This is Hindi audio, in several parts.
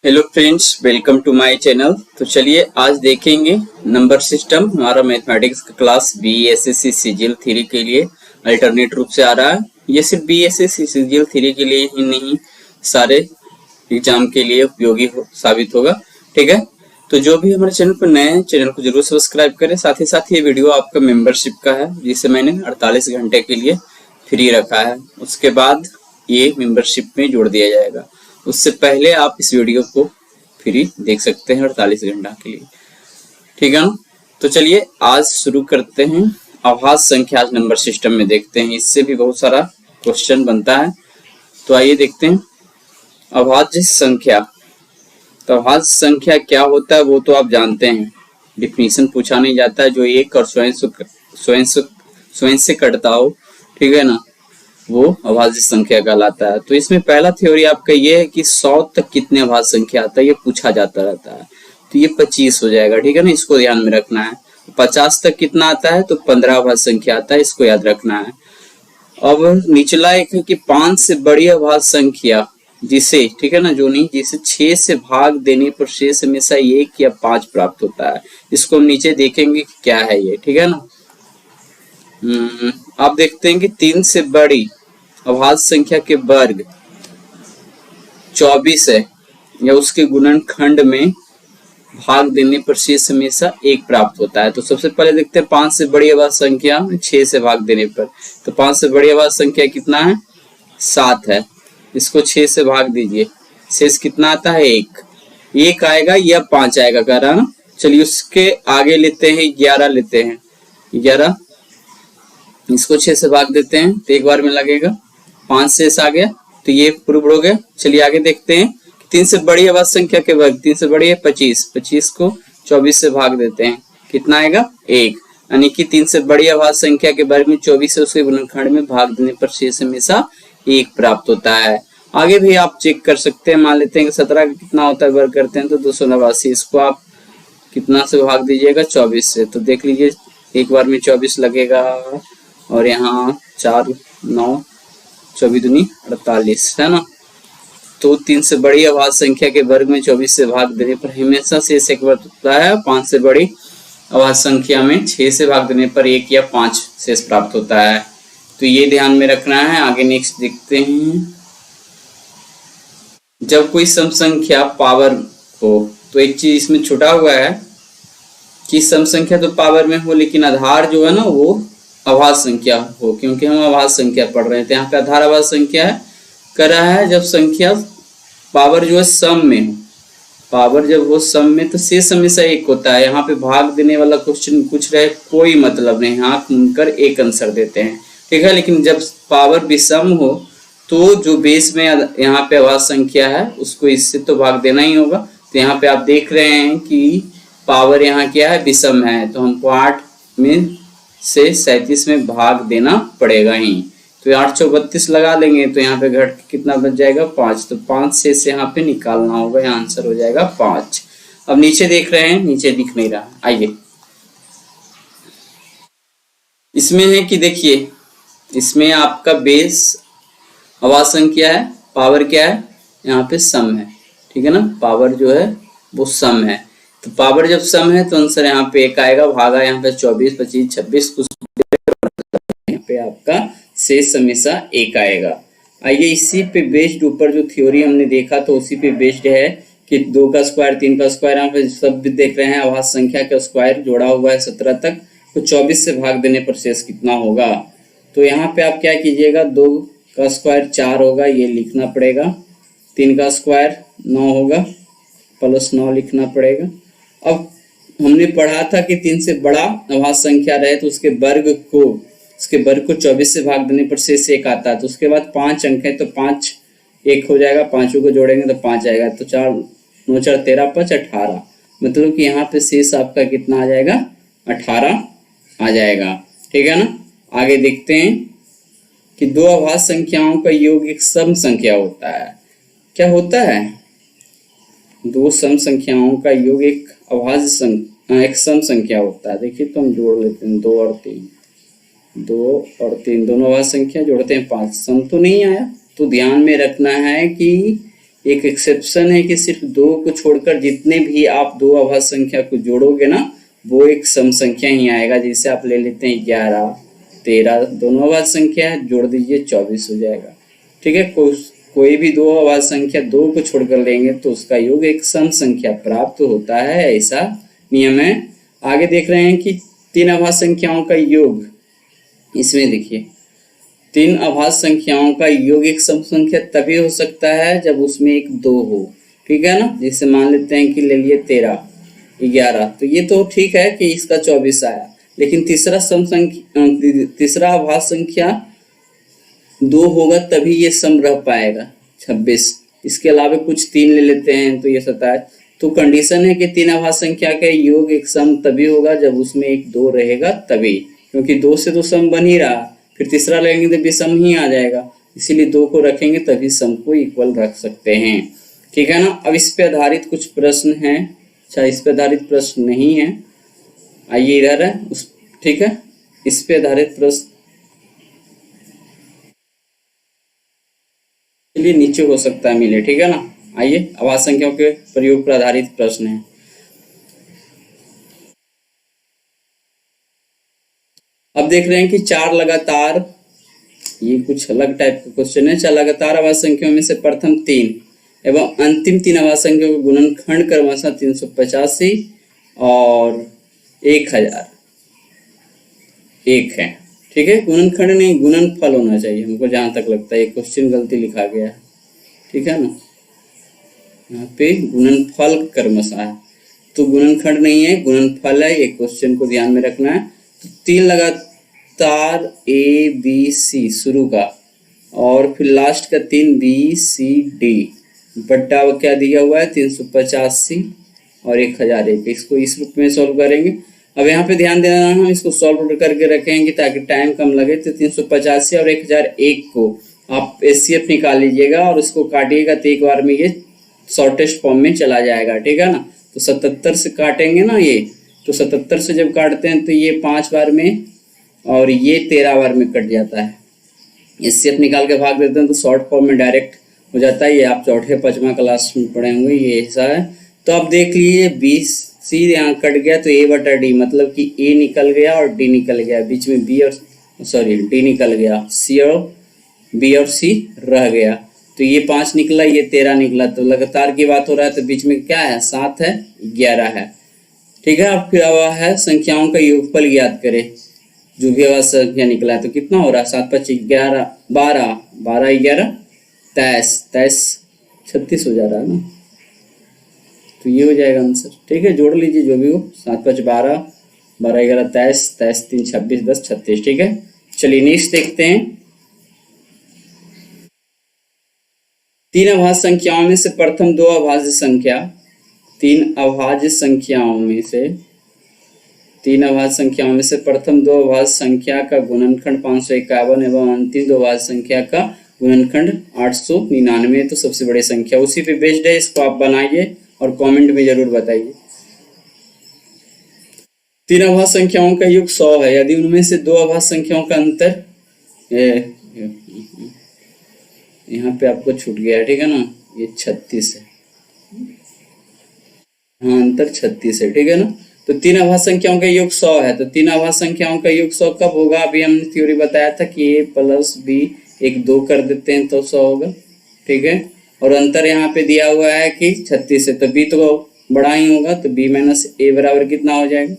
Hello friends, welcome to my channel. तो चलिए आज देखेंगे नंबर सिस्टम। हमारा मैथमेटिक्स का क्लास बीएसएससी सीजीएल थ्री के लिए अल्टरनेट रूप से आ रहा है। ये सिर्फ बीएसएससी सीजीएल थ्री के लिए ही नहीं, सारे एग्जाम के लिए उपयोगी साबित होगा। ठीक है, तो जो भी हमारे चैनल पर नए हैं, चैनल को जरूर सब्सक्राइब करें। साथ ही साथ ये वीडियो आपका मेंबरशिप का है, जिसे मैंने 48 घंटे के लिए फ्री रखा है। उसके बाद ये मेंबरशिप में जोड़ दिया जाएगा। उससे पहले आप इस वीडियो को फ्री देख सकते हैं 48 घंटा के लिए। ठीक है ना, तो चलिए आज शुरू करते हैं। अभाज्य संख्या नंबर सिस्टम में देखते हैं, इससे भी बहुत सारा क्वेश्चन बनता है। तो आइए देखते हैं अभाज्य संख्या। तो अभाज्य संख्या क्या होता है वो तो आप जानते हैं, डिफिनीशन पूछा नहीं जाता है। जो एक और स्वयं से कटता हो, ठीक है ना, वो अभाज्य संख्या कहलाता है। तो इसमें पहला थ्योरी आपका ये है कि 100 तक कितने अभाज्य संख्या आता है, ये पूछा जाता रहता है। तो ये 25 हो जाएगा, ठीक है ना, इसको ध्यान में रखना है। 50 तक कितना आता है, तो 15 अभाज्य संख्या आता है, इसको याद रखना है। अब निचला एक है कि 5 से बड़ी अभाज्य संख्या जिसे, ठीक है ना, जो नहीं, जिसे 6 से भाग देने पर शेष हमेशा 1 या 5 प्राप्त होता है। इसको हम नीचे देखेंगे कि क्या है ये, ठीक है ना। आप देखते हैं कि 3 से बड़ी अभाज्य संख्या के वर्ग 24 है, या उसके गुणनखंड में भाग देने पर शेष हमेशा 1 प्राप्त होता है। तो सबसे पहले देखते हैं 5 से बड़ी अभाज्य संख्या 6 से भाग देने पर। तो 5 से बड़ी अभाज्य संख्या कितना है, 7 है। इसको 6 से भाग दीजिए, शेष कितना आता है, 1 आएगा या 5 आएगा, कह रहा ना। चलिए उसके आगे लेते हैं 11 लेते हैं, 11, इसको 6 से भाग देते हैं तो एक बार में लगेगा, 5 शेष आ गया, तो ये प्रूव हो गया। चलिए आगे देखते हैं कि 3 से बड़ी अभाज्य संख्या के वर्ग, 3 से बड़ी है 25, 25 को 24 से भाग देते हैं, कितना आएगा, 1। यानी कि 3 से बड़ी अभाज्य संख्या के वर्ग में 24 है, उसके गुणनखंड में भाग देने पर शेष हमेशा 1 प्राप्त होता है। आगे भी आप चेक कर सकते हैं। मान लेते हैं कि 17 का कितना होता है, वर्ग करते हैं तो 289, इसको आप कितना से भाग दीजिएगा, 24 से। तो देख लीजिए एक बार में 24 लगेगा, और यहाँ 4, 9, 24 दूनी 48, है ना। तो 3 से बड़ी अभाज्य संख्या के वर्ग में 24 से भाग देने पर हमेशा शेष 1 प्राप्त होता है। 5 से बड़ी अभाज्य संख्या में 6 से भाग देने पर 1 या 5 शेष प्राप्त होता है। तो ये ध्यान में रखना है। आगे नेक्स्ट देखते हैं। जब कोई सम संख्या पावर हो, तो एक चीज इसमें छुटा हुआ है कि सम संख्या तो पावर में हो, लेकिन आधार जो है ना वो अभाज्य संख्या हो, क्योंकि हम अभाज्य संख्या पढ़ रहे थे। यहाँ पे आधार अभाज्य संख्या है, कर रहा है जब संख्या पावर जो है सम में हो, पावर जब वो सम में, तो शेष हमेशा 1 होता है। यहाँ पे भाग देने वाला क्वेश्चन पूछ रहे, कोई मतलब नहीं, हाथ मुड़कर एक आंसर देते हैं, ठीक है। लेकिन जब पावर विषम हो, तो जो बेस में यहाँ पे अभाज्य संख्या है उसको इससे तो भाग देना ही होगा। तो यहाँ पे आप देख रहे हैं कि पावर यहाँ क्या है, विषम है, तो हमको 8 में से 37 में भाग देना पड़ेगा ही। तो 8 चौक 32 लगा लेंगे, तो यहाँ पे घट के कितना बच जाएगा, 5। तो 5 से यहाँ पे निकालना होगा, यहाँ आंसर हो जाएगा 5। अब नीचे देख रहे हैं, नीचे दिख नहीं रहा, आइए इसमें है कि देखिए, इसमें आपका बेस अभाज्य संख्या है, पावर क्या है, यहाँ पे सम है, ठीक है ना। पावर जो है वो सम है, तो पावर जब सम है तो आंसर यहाँ पे 1 आएगा, भागा यहाँ पे 24, 25, 26, कुछ यहाँ पे आपका शेष हमेशा 1 आएगा। आइए इसी पे बेस्ड ऊपर जो थ्योरी हमने देखा तो उसी पे बेस्ड है कि 2 का स्क्वायर, 3 का स्क्वायर, यहाँ पे सब भी देख रहे हैं अभाज्य संख्या का स्क्वायर जोड़ा हुआ है 17 तक, तो 24 से भाग देने पर शेष कितना होगा। तो यहाँ पे आप क्या कीजिएगा, 2 का स्क्वायर 4 होगा, ये लिखना पड़ेगा। 3 का स्क्वायर 9 होगा, प्लस 9 लिखना पड़ेगा। अब हमने पढ़ा था कि 3 से बड़ा अभाज्य संख्या रहे तो उसके वर्ग को 24 से भाग देने पर शेष 1 आता है। तो उसके बाद 5 अंक है, तो 5 1 हो जाएगा, 5 को जोड़ेंगे तो 5 आएगा, तो 4 9 4 13 5 18, मतलब कि यहाँ पे शेष आपका कितना आ जाएगा, 18 आ जाएगा, ठीक है ना। आगे देखते हैं कि 2 अभाज्य संख्याओं का योग एक सम संख्या होता है। क्या होता है, 2 सम संख्याओं का योग एक एक सम संख्या होता है। देखिए तो हम जोड़ लेते हैं, 2 और 3, 2 और 3 दोनों अभाज्य संख्या जोड़ते हैं 5, सम तो नहीं आया। तो ध्यान में रखना है कि एक एक्सेप्शन है कि सिर्फ 2 को छोड़कर जितने भी आप 2 अभाज्य संख्या को जोड़ोगे ना वो एक सम संख्या ही आएगा। जैसे आप ले लेते हैं 11 13 दोनों अभाज्य संख्या है, जोड़ दीजिए 24 हो जाएगा। ठीक है, कोई भी 2 अभाज्य संख्या 2 को छोड़कर लेंगे तो उसका योग एक सम संख्या प्राप्त होता है, ऐसा नियम है। आगे देख रहे हैं कि 3 अभाज्य संख्याओं का योग, इसमें देखिए 3 अभाज्य संख्याओं का योग एक सम संख्या तभी हो सकता है जब उसमें एक 2 हो। ठीक है ना, जैसे मान लेते हैं कि ले लिए 13 11, तो ये तो ठीक है कि इसका 24 आया, लेकिन तीसरा अभाज्य संख्या 2 होगा तभी ये सम रह पाएगा 26। इसके अलावा कुछ 3 ले लेते हैं तो ये 27। तो कंडीशन है कि 3 अभाज्य संख्या का योग एक सम तभी होगा जब उसमें एक 2 रहेगा तभी, क्योंकि 2 से तो सम बन ही रहा, फिर तीसरा लेंगे तो भी सम ही आ जाएगा, इसीलिए 2 को रखेंगे तभी सम को इक्वल रख सकते हैं। ठीक है ना। अब इस पे आधारित कुछ प्रश्न हैं। अच्छा, इस पे आधारित प्रश्न नहीं है, आइए इधर है उस। ठीक है, इस पे आधारित प्रश्न लिए नीचे हो सकता है मिले। ठीक है ना, आइए अभाज्य संख्याओं के प्रयोग पर आधारित प्रश्न है। अब देख रहे हैं कि 4 लगातार, ये कुछ अलग टाइप का क्वेश्चन है। 4 लगातार अभाज्य संख्याओं में से प्रथम 3 एवं अंतिम 3 अभाज्य संख्याओं का गुणनखंड क्रमशः 385 और 1001 है। ठीक है, गुणनखंड नहीं गुणनफल होना चाहिए हमको जहां तक लगता है, ये क्वेश्चन गलती लिखा गया है। ठीक है ना, यहाँ पे गुणनफल क्रमशः है तो गुणनखंड नहीं है, गुणनफल है, ये क्वेश्चन को ध्यान में रखना है। तो 3 लगातार A B C शुरू का और फिर लास्ट का 3 B C D बट्टा क्या दिया हुआ है 385 और 1001। इसको इस रूप में सॉल्व करेंगे। अब यहाँ पे ध्यान देना, हम इसको सॉल्व करके रखेंगे ताकि टाइम कम लगे। तो 385 और 1001 को आप एचसीएफ निकाल लीजिएगा और उसको काटिएगा तो एक बार में ये शॉर्टेस्ट फॉर्म में चला जाएगा। ठीक है ना, तो 77 से काटेंगे ना ये, तो 77 से जब काटते हैं तो ये 5 बार में और ये 13 बार में कट जाता है। एचसीएफ निकाल के भाग देते हैं तो शॉर्ट फॉर्म में डायरेक्ट हो जाता है। ये आप चौथे 5वां क्लास में पढ़े होंगे, ये ऐसा है। तो आप देख लीजिए 20 सी यहाँ कट गया तो A बटा D, मतलब कि A निकल गया और D निकल गया, बीच में B और D निकल गया, C और B और C रह गया। तो ये 5 निकला, ये 13 निकला। तो लगातार की बात हो रहा है तो बीच में क्या है 7 है 11 है। ठीक है, अब फिर अब है संख्याओं का योगफल ज्ञात करें। जो भी आवाज संख्या निकला है तो कितना हो रहा है 7 5 11 12 12 11 23 36 हो जा रहा है ना, तो ये हो जाएगा आंसर। ठीक है, जोड़ लीजिए जो भी हो, 7 5 12 12 11 23 23 3 26 10 36। ठीक है, चलिए नेक्स्ट देखते हैं। 3 अभाज्य संख्याओं में से प्रथम 2 अभाज्य संख्या, 3 अभाज्य संख्याओं में से प्रथम 2 अभाज्य संख्या का गुणनखंड 551 एवं अंतिम 2 अभाज्य संख्या का गुणनखंड 899 तो सबसे बड़ी संख्या उसी पे बेस्ड है। इसको आप बनाइए और कमेंट में जरूर बताइए। 3 अभाज्य संख्याओं का योग 100 है यदि उनमें से 2 अभाज्य संख्याओं का अंतर, यहाँ पे आपको छूट गया है। ठीक है ना, ये 36 है, हाँ अंतर 36 है। ठीक है ना, तो 3 अभाज्य संख्याओं का योग 100 है। तो 3 अभाज्य संख्याओं का योग 100 कब होगा? अभी हमने थ्योरी बताया था कि A प्लस B एक 2 कर देते हैं तो 100 होगा। ठीक है, और अंतर यहाँ पे दिया हुआ है कि 36 है, तो B तो बड़ा ही होगा, तो B माइनस A बराबर कितना हो जाएगा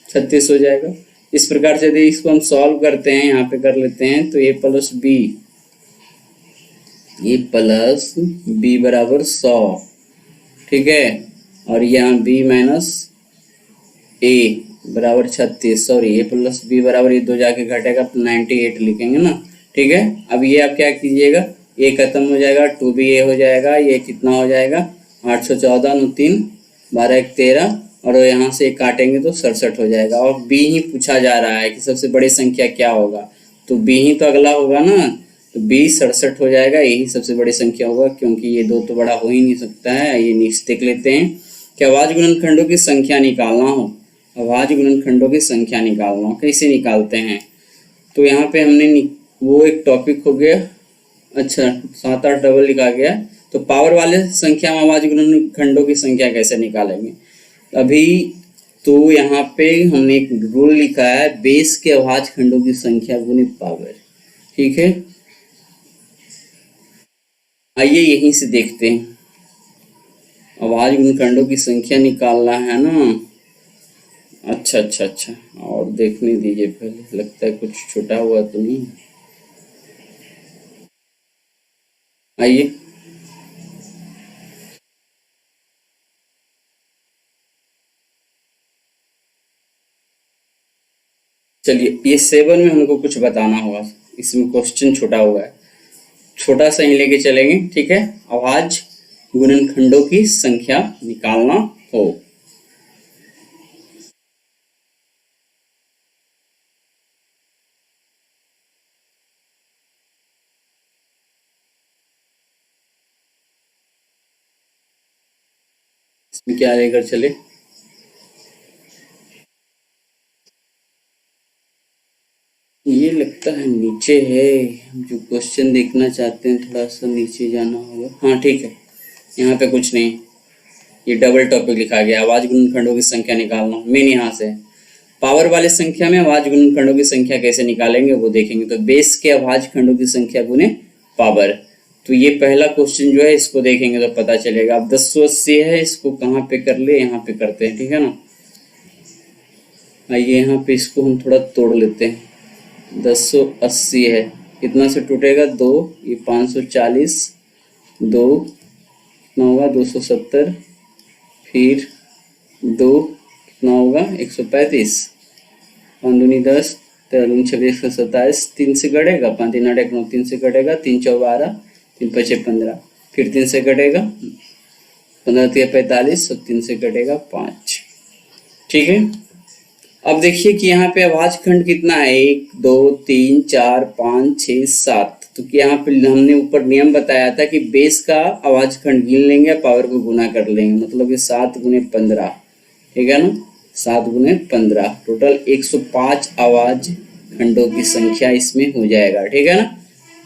36 हो जाएगा। इस प्रकार से यदि इसको हम सॉल्व करते हैं, यहाँ पे कर लेते हैं, तो A प्लस B बराबर 100। ठीक है, और यहाँ B माइनस A बराबर 36, सॉरी A प्लस B बराबर ये 2 जाके घटेगा तो 98 लिखेंगे ना। ठीक है, अब ये आप क्या कीजिएगा, A खत्म हो जाएगा, 2BA हो जाएगा, ये कितना हो जाएगा 814 9 3 12 1 13, और यहाँ से काटेंगे तो 67 हो जाएगा। और B ही पूछा जा रहा है कि सबसे बड़ी संख्या क्या होगा, तो B ही तो अगला होगा ना, तो B 67 हो जाएगा, यही सबसे बड़ी संख्या होगा, क्योंकि ये 2 तो बड़ा हो ही नहीं सकता है। ये नेक्स्ट देख लेते हैं कि अभाज्य गुणनखंडों की संख्या निकालना हो। अभाज्य गुणनखंडों की संख्या निकालना हो, कैसे निकालते हैं? तो यहाँ पे हमने वो एक टॉपिक हो गया, अच्छा 7 8 डबल लिखा गया, तो पावर वाले संख्या में अभाज्य गुणनखंडों की संख्या कैसे निकालेंगे? अभी तो यहाँ पे हमने एक रूल लिखा है, बेस के अभाज्य खंडों की संख्या गुने पावर। ठीक है, आइए यहीं से देखते हैं। अभाज्य गुणनखंडों की संख्या निकालना है ना। अच्छा, और देखने दीजिए पहले, लगता है कुछ छोटा हुआ तो नहीं। आइए चलिए, ये 7 में हमको कुछ बताना होगा, इसमें क्वेश्चन छोटा हुआ है, छोटा सा ही लेके चलेंगे। ठीक है, अभाज्य गुणनखंडों की संख्या निकालना हो। इसमें क्या लेकर चले? ये लगता है नीचे है, हम जो क्वेश्चन देखना चाहते हैं थोड़ा सा नीचे जाना होगा। हाँ ठीक है, यहाँ पे कुछ नहीं, ये डबल टॉपिक लिखा गया, अभाज्य गुणनखंडों की संख्या निकालना। मेन यहाँ से पावर वाले संख्या में अभाज्य गुणनखंडों की संख्या कैसे निकालेंगे वो देखेंगे। तो बेस के अभाज्य खंडों की संख्या गुने पावर। तो ये पहला क्वेश्चन जो है इसको देखेंगे तो पता चलेगा। अब 1080 है, इसको कहाँ पे कर ले, यहाँ पे करते हैं। ठीक है ना, आइए यहाँ पे इसको हम थोड़ा तोड़ लेते हैं। 1080 है, कितना से टूटेगा? 2, ये 540, 2 कितना होगा? 270, फिर 2 कितना होगा? 135, 5 दूनी 10, 13 दूनी 26, 127, 3 से कटेगा, 5 3 8 1 9, 3 से कटेगा, 3 4 12, 3 5 15, फिर 3 से कटेगा, 15 3 45, और 3 से कटेगा 5। ठीक है, अब देखिए कि यहाँ पे अभाज्य खंड कितना है? 1 2 3 4 5 6 7। तो यहाँ पे हमने ऊपर नियम बताया था कि बेस का अभाज्य खंड गिन लेंगे, पावर को गुना कर लेंगे, मतलब ये 7 गुने 15। ठीक है ना, 7 गुने 15, टोटल 105 अभाज्य खंडों की संख्या इसमें हो जाएगा। ठीक है ना,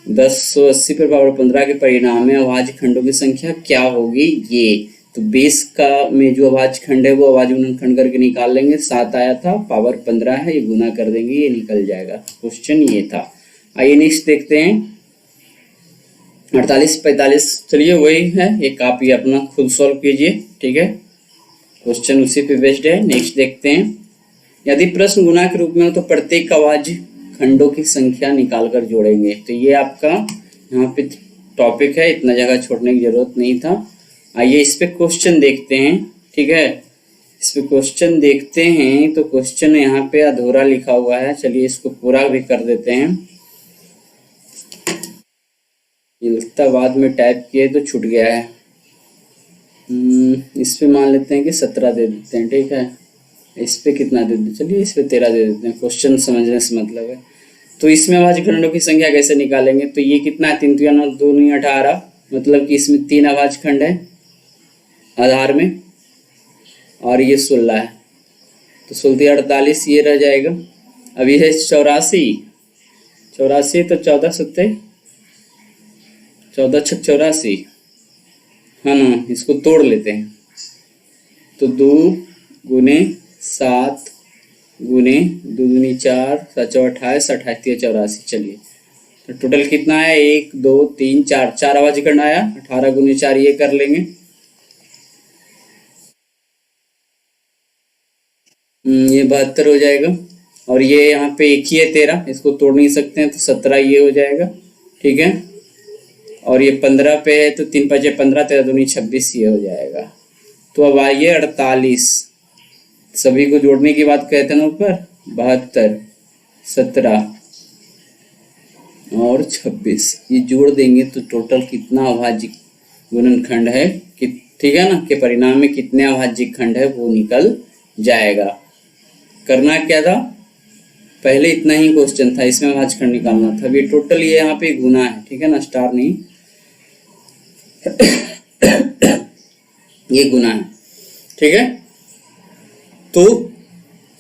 1080 पर पावर 15 के परिणाम में अभाज्य खंडों की संख्या क्या होगी? ये तो बेस का में जो अभाज्य खंड है वो अभाज्य गुणनखंड करके निकाल लेंगे। 7 आया था, पावर 15 है, ये गुना कर देंगे, ये निकल जाएगा। क्वेश्चन ये था। आइए नेक्स्ट देखते हैं 48 45। चलिए वही है, ये कापी अपना खुद सॉल्व कीजिए। ठीक है, क्वेश्चन उसी पे बेस्ड है। नेक्स्ट देखते हैं, यदि प्रश्न गुणा के रूप में हो तो प्रत्येक अभाज्य खंडों की संख्या निकालकर जोड़ेंगे। तो ये आपका यहाँ पे टॉपिक है, इतना जगह छोड़ने की जरूरत नहीं था। आइए इस पे क्वेश्चन देखते हैं। ठीक है, इस पे क्वेश्चन देखते हैं। तो क्वेश्चन यहाँ पे अधूरा लिखा हुआ है, चलिए इसको पूरा भी कर देते हैं। ये लगता बाद में टाइप किए तो छूट गया है। इस पे मान लेते हैं कि 17 दे देते हैं। ठीक है, इस पे कितना दे देते? चलिए इस पे 13 दे देते हैं, क्वेश्चन समझने से मतलब है। तो इसमें अभाज्य खंडों की संख्या कैसे निकालेंगे? तो ये कितना है? 3 3 9 2 9 18, मतलब कि इसमें 3 अभाज्य खंड है आधार में, और ये 16 है, तो 16 48, ये रह जाएगा। अब ये है 84, तो 14 सत्ते 14 छक 84 है ना, इसको तोड़ लेते हैं। तो 2 गुने 7 गुने 2 दूनी 4, 7 4 28, 28 3 84। चलिए तो टोटल कितना है? 1 2 3 4, 4 अभाज्य खंड आया। 18 गुने 4 ये कर लेंगे, ये 72 हो जाएगा। और ये यहाँ पे एक ही है 13, इसको तोड़ नहीं सकते हैं, तो 17 ये हो जाएगा। ठीक है, और ये 15 पे है, तो 3 5 15, 13 दूनी 26 ये हो जाएगा। तो अब आइए 48, सभी को जोड़ने की बात कहते हैं ना ऊपर, 72 17 और 26, ये जोड़ देंगे तो टोटल कितना अभाज्य गुणनखंड है कि ठीक है ना, के परिणाम में कितने अभाज्य खंड है वो निकल जाएगा। करना क्या था? पहले इतना ही क्वेश्चन था, इसमें अभाज्य खंड निकालना था। ये टोटल ये यहाँ पे गुना है। ठीक है ना, स्टार नहीं ये गुना है। ठीक है, तो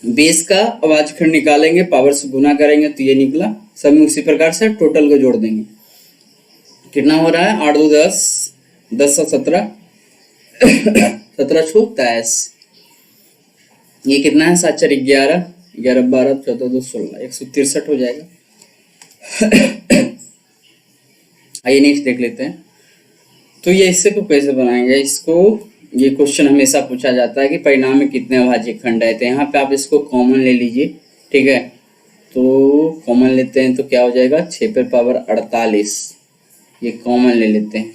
बेस का अभाज्य खंड निकालेंगे, पावर से गुना करेंगे तो ये निकला। सब में उसी प्रकार से टोटल को जोड़ देंगे। कितना हो रहा है? 8 2 10, 10 और 17 17 छो 23, ये कितना है 7 4 11, 11 12 14 2 16, 163 हो जाएगा। आइए नेक्स्ट देख लेते हैं। तो ये इससे को कैसे बनाएंगे, इसको ये क्वेश्चन हमेशा पूछा जाता है कि परिणाम में कितने अभाज्य खंड है। तो यहाँ पे आप इसको कॉमन ले लीजिए, ठीक है। तो कॉमन लेते हैं तो क्या हो जाएगा 6 पे पावर 48, ये कॉमन ले लेते हैं।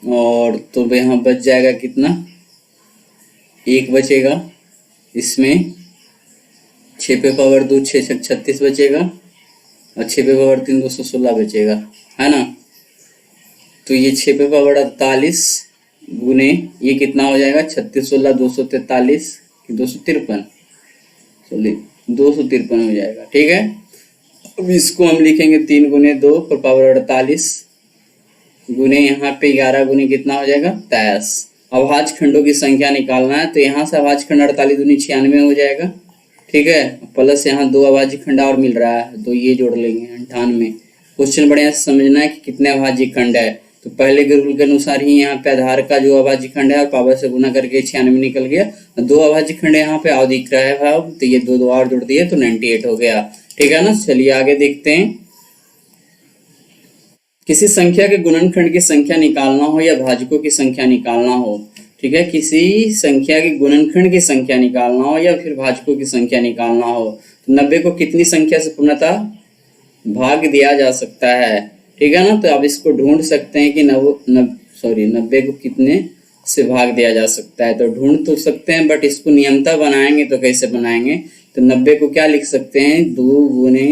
और तो यहाँ बच जाएगा कितना, 1 बचेगा, इसमें 6 पे पावर 2 6 36 बचेगा, और 6 पे पावर 3 216 बचेगा, है ना। तो ये 6 पे पावर 48 गुने ये कितना हो जाएगा 36 16 243 253, चलिए 253 हो जाएगा, ठीक है। अब इसको हम लिखेंगे 3 गुने 2 पर पावर 48 गुने यहाँ पे 11 गुने कितना हो जाएगा 23। अभाज्य खंडों की संख्या निकालना है, तो यहाँ से अभाज्य खंड 48 दूनी 96 हो जाएगा, ठीक है। प्लस यहाँ 2 अभाज्य खंड और मिल रहा है, तो ये जोड़ लेंगे 98। क्वेश्चन बढ़िया से समझना है कि कितने अभाज्य खंड है। तो पहले के रूल के अनुसार ही यहाँ पे आधार का जो अभाज्य खंड है और पावर से गुना करके 96 निकल गया। 2 अभाज्य खंड यहाँ पे और दिख रहा है भाव, तो ये 2 और जोड़ दिए तो 98 हो गया, ठीक है ना। चलिए आगे देखते हैं। किसी संख्या के गुणनखंड की संख्या निकालना हो या भाजकों की संख्या निकालना हो, ठीक है। किसी संख्या के गुणनखंड की संख्या निकालना हो या फिर भाजकों की संख्या निकालना हो, तो 90 को कितनी संख्या से पूर्णतः भाग दिया जा सकता है, ठीक है ना। तो आप इसको ढूंढ सकते हैं कि 90 को कितने से भाग दिया जा सकता है, तो ढूंढ तो सकते हैं, बट इसको नियमता बनाएंगे तो कैसे बनाएंगे। तो 90 को क्या लिख सकते हैं 2 गुने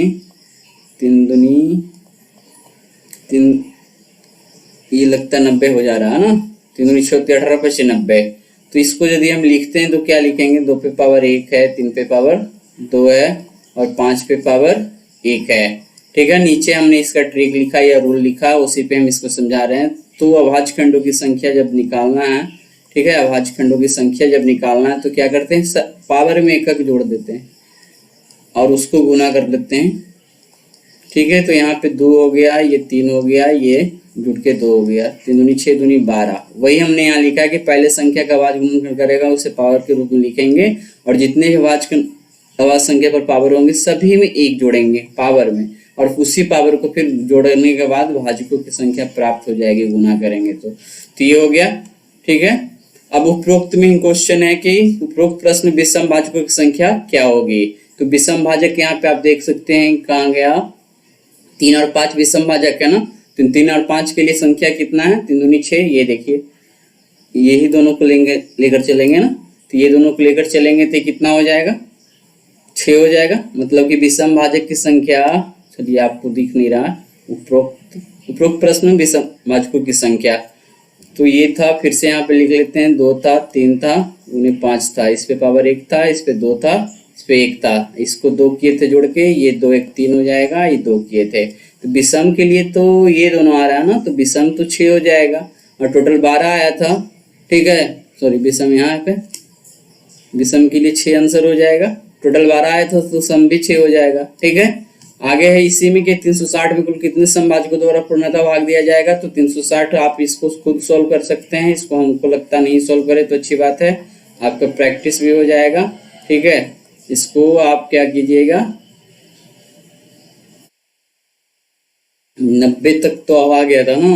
3 दूनी 3, ये लगता है 90 हो जा रहा है ना, 3 दूनी 6 18 5 90। तो इसको यदि हम लिखते हैं तो क्या लिखेंगे 2 पे पावर 1 है, 3 पे पावर 2 है और 5 पे पावर 1 है, ठीक है। नीचे हमने इसका ट्रिक लिखा या रूल लिखा, उसी पे हम इसको समझा रहे हैं। तो अभाज्य खंडों की संख्या जब निकालना है, ठीक है, अभाज्य खंडों की संख्या जब निकालना है तो क्या करते हैं पावर में एकक जोड़ देते हैं और उसको गुना कर लेते हैं, ठीक है। तो यहाँ पे 2 हो गया, ये 3 हो गया, ये जुड़ के 2 हो गया, 3 दूनी 6 दूनी 12। वही हमने यहाँ लिखा है कि पहले संख्या का अभाज्य गुणनखंड करेगा उसे पावर के रूप में लिखेंगे, और जितने अभाज्य संख्या पर पावर होंगे सभी में 1 जोड़ेंगे पावर में, और उसी पावर को फिर जोड़ने के बाद भाजकों की संख्या प्राप्त हो जाएगी, गुना करेंगे तो ये हो गया, ठीक है। अब उपरोक्त में क्वेश्चन है कि उपरोक्त प्रश्न विषम भाजकों की संख्या क्या होगी। तो विषम भाजक यहाँ पे आप देख सकते हैं कहाँ गया, 3 और 5 विषम भाजक है ना। तो 3 और 5 के लिए संख्या कितना है 3 दूनी 6, ये देखिए यही दोनों को लेकर चलेंगे ना, तो ये दोनों को लेकर चलेंगे तो कितना हो जाएगा 6 हो जाएगा। मतलब कि विषम भाजक की संख्या, चलिए आपको दिख नहीं रहा, उपरोक्त प्रश्न विषम भाजकों की संख्या, तो ये था, फिर से यहाँ पे लिख लेते हैं 2 था 3 था उन्हें 5 था, इस पे पावर 1 था, इस पे 2 था, इस पे 1 था, इसको 2 किए थे जोड़ के, ये 2 1 3 हो जाएगा, ये 2 किए थे। तो विषम के लिए तो ये दोनों आ रहा है ना, तो विषम तो 6 हो जाएगा और टोटल 12 आया था, ठीक है। सॉरी विषम यहाँ पे विषम के लिए 6 आंसर हो जाएगा, टोटल 12 आया था तो सम भी 6 हो जाएगा, ठीक है। आगे है इसी में कि 360 में कुल कितने समभाजकों द्वारा पूर्णतः भाग दिया जाएगा। तो 360 आप इसको खुद सॉल्व कर सकते हैं, इसको हमको लगता नहीं सॉल्व करे तो अच्छी बात है, आपका प्रैक्टिस भी हो जाएगा, ठीक है। इसको आप क्या कीजिएगा 90 तक तो आ गया था ना,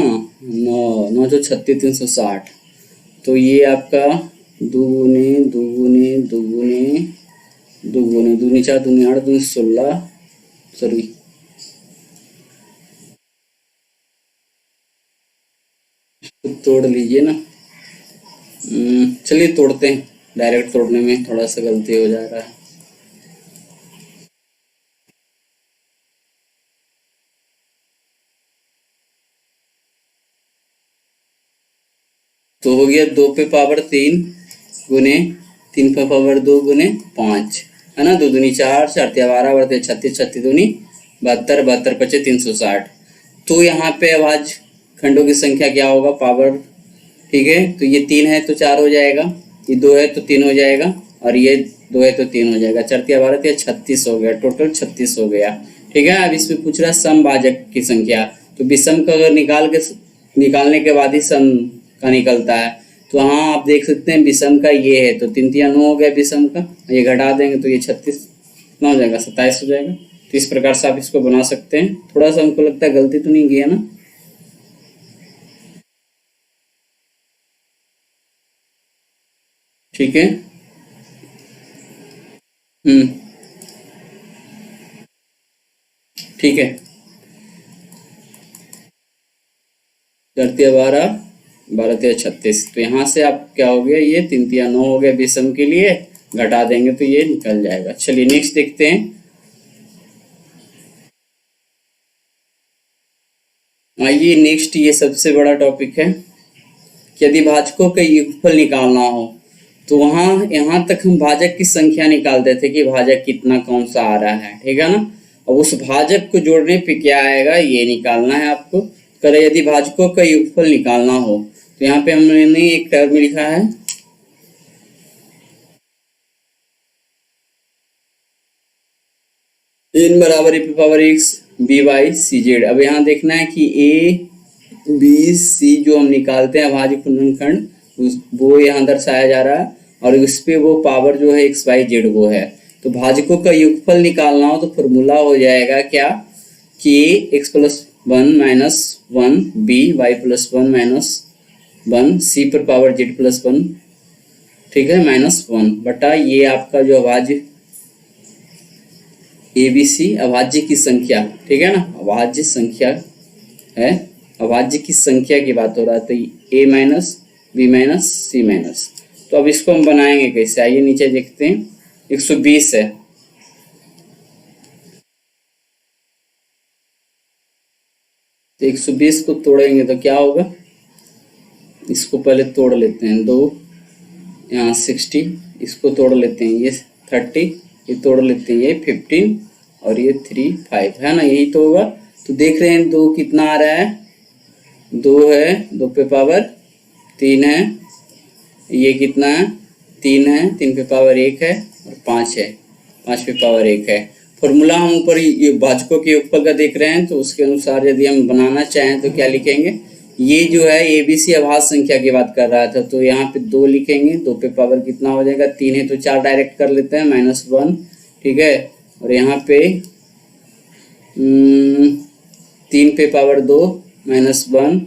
9 9 36 360, तो ये आपका 2 गुने 2 गुने 2 गुने 2 गुने 2 4 2 8 2 16, सॉरी तोड़ लीजिए ना, चलिए तोड़ते हैं, डायरेक्ट तोड़ने में थोड़ा सा गलती हो जा रहा है। तो हो गया 2 पे पावर 3 गुने 3 पे पावर 2 गुने 5, है ना। 2 दूनी 4 4 12 बढ़ते 36 36 दूनी 72 72 पचे 360। तो यहाँ पे अभाज्य खंडों की संख्या क्या होगा पावर, ठीक है। तो ये 3 है तो 4 हो जाएगा, ये 2 है तो 3 हो जाएगा, और ये 2 है तो 3 हो जाएगा, 4 12 36 हो गया, टोटल 36 हो गया, ठीक है। अब इसमें पूछ रहा है समभाजक की संख्या। तो विषम का अगर निकालने के बाद ही सम का निकलता है। तो हाँ आप देख सकते हैं विषम का ये है, तो 3 3 9 हो गया विषम का, ये घटा देंगे तो ये 36 कितना हो जाएगा, 27 हो जाएगा। तो इस प्रकार से आप इसको बना सकते हैं। थोड़ा सा हमको लगता है गलती तो नहीं किया ना, ठीक है। ठीक है, 4 12 12 36। तो यहाँ से आप क्या हो गया, ये 3 3 9 हो गया विषम के लिए, घटा देंगे तो ये निकल जाएगा। चलिए नेक्स्ट देखते हैं। आइए नेक्स्ट, ये सबसे बड़ा टॉपिक है कि यदि भाजकों का योगफल निकालना हो तो वहाँ यहाँ तक हम भाजक की संख्या निकालते थे कि भाजक कितना कौन सा आ रहा है, ठीक है ना। और उस भाजक को जोड़ने पे क्या आएगा ये निकालना है आपको। करे यदि भाजकों का योगफल निकालना हो तो यहाँ पे हमने एक टर्म लिखा है n बराबर a power x b by C Z. अब यहाँ देखना है कि a b c जो हम निकालते हैं भाज्य गुणनखंड वो यहाँ दर्शाया जा रहा है, और इस पे वो पावर जो है x y z वो है। तो भाजकों का योगफल निकालना हो तो फॉर्मूला हो जाएगा क्या कि x plus 1 minus 1 b y plus 1 minus 1 c पर पावर z प्लस 1, ठीक है, माइनस 1 बटा ये आपका जो अभाज्य ABC अभाज्य की संख्या, ठीक है ना, अभाज्य संख्या है, अभाज्य की संख्या की बात हो रहा है। तो a minus b minus c minus. तो अब इसको हम बनाएंगे कैसे, आइए नीचे देखते हैं। 120 है, तो 120 को तोड़ेंगे तो क्या होगा, इसको पहले तोड़ लेते हैं, 2 यहाँ 60, इसको तोड़ लेते हैं, ये 30, ये तोड़ लेते हैं, ये 15 और ये 3 5 है ना, यही तो होगा। तो देख रहे हैं 2 कितना आ रहा है, 2 है, 2 पे पावर 3 है, ये कितना है 3 है, 3 पे पावर 1 है और 5 है, 5 पे पावर 1 है। फॉर्मूला हम ऊपर ये भाजकों के योगफल का देख रहे हैं, तो उसके अनुसार यदि हम बनाना चाहें तो क्या लिखेंगे, ये जो है ABC अभाज्य संख्या की बात कर रहा था, तो यहाँ पे 2 लिखेंगे, 2 पे पावर कितना हो जाएगा 3 है, तो 4 डायरेक्ट कर लेते हैं, -1, ठीक है। और यहाँ पे 3 पे पावर 2 -1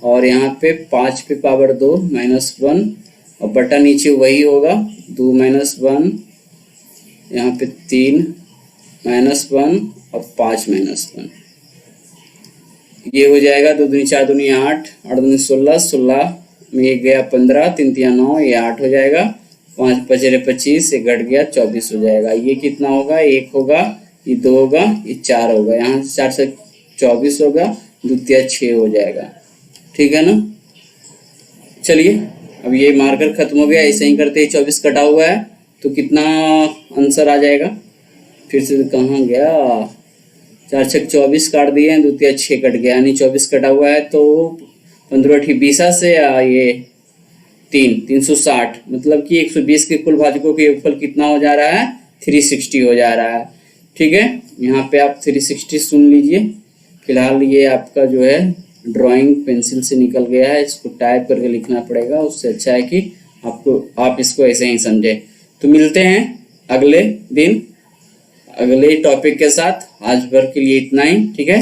और यहाँ पे 5 पे पावर 2 -1 और बटा नीचे वही होगा 2 -1, यहाँ पे 3 -1 और 5 -1, ये हो जाएगा 2 दूनी 4 दूनी 8, 8 दूनी 16, 16 में ये गया 15, 3 3 9, ये 8 हो जाएगा, 5 5 25, ये घट गया 24 हो जाएगा। ये कितना होगा, 1 होगा, ये 2 होगा, ये 4 होगा, यहाँ से 4 से 24 होगा, 2 3 6 हो जाएगा, ठीक है ना। चलिए अब ये मार्कर खत्म हो गया, ऐसे ही करते ही 24 कटा हुआ है तो कितना आंसर आ जाएगा, फिर से कहाँ गया, 4 6 24 काट दिए हैं, 2 3 6 कट गया, यानी 24 कटा हुआ है, तो 15 8 20 से ये 360, मतलब कि 120 के कुल भाजकों के योगफल कितना हो जा रहा है, 360 हो जा रहा है, ठीक है। यहाँ पे आप 360 सुन लीजिए। फिलहाल ये आपका जो है ड्राइंग पेंसिल से निकल गया है, इसको टाइप करके लिखना पड़ेगा, उससे अच्छा है कि आप इसको ऐसे ही समझे। तो मिलते हैं अगले दिन अगले टॉपिक के साथ, आज भर के लिए इतना ही, ठीक है।